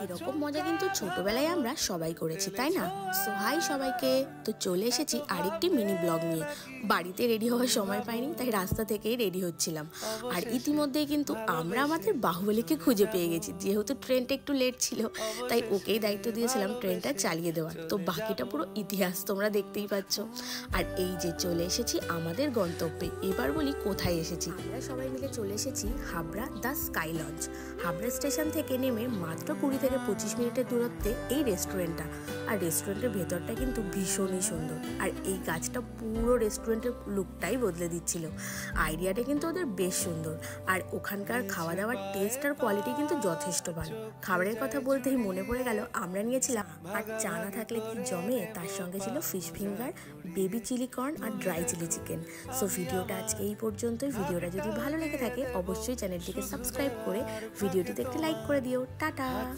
এরকম মজা কিন্তু ছোটবেলায় আমরা সবাই করেছি, তাই না? সো হাই সবাইকে, তো চলে এসেছি আরেকটি মিনি ব্লগ নিয়ে। বাড়িতে রেডি হওয়ার সময় পাইনি, তাই রাস্তা থেকেই রেডি হচ্ছিলাম। আর ইতিমধ্যেই কিন্তু আমরা আমাদের বাহুবলীকে খুঁজে পেয়ে গেছি। যেহেতু ট্রেনটা একটু লেট ছিল, তাই ওকেই দায়িত্ব দিয়েছিলাম ট্রেনটা চালিয়ে দেওয়ার। তো বাকিটা পুরো ইতিহাস তোমরা দেখতেই পাচ্ছ। আর এই যে চলে এসেছি আমাদের গন্তব্যে। এবার বলি কোথায় এসেছি। আমরা সবাই মিলে চলে এসেছি Habra the sky launch. Habra station থেকে নেমে মাত্র 20 থেকে 25 মিনিটের দূরত্বে এই রেস্টুরেন্টটা। আর রেস্টুরেন্টের ভেতরটা কিন্তু ভীষণই সুন্দর। আর এই গাছটা পুরো রেস্টুরেন্টের লুকটাই বদলে দিচ্ছিল। আইডিয়াটা কিন্তু ওদের বেশ সুন্দর। আর ওখানকার খাওয়া দাওয়ার টেস্ট আর কোয়ালিটি কিন্তু যথেষ্ট ভালো। খাবারের কথা বলতেই মনে পড়ে গেল, আমরা নিয়েছিলাম আর চা না থাকলে কি জমে, তার সঙ্গে ছিল fish finger, baby chilli corn আর ড্রাই চিলি চিকেন। সো ভিডিওটা আজকে এই পর্যন্তই। ভিডিওটা যদি ভালো লেগে থাকে অবশ্যই চ্যানেলটিকে সাবস্ক্রাইব করে ভিডিওটিতে একটি লাইক করে দিও। টাটা।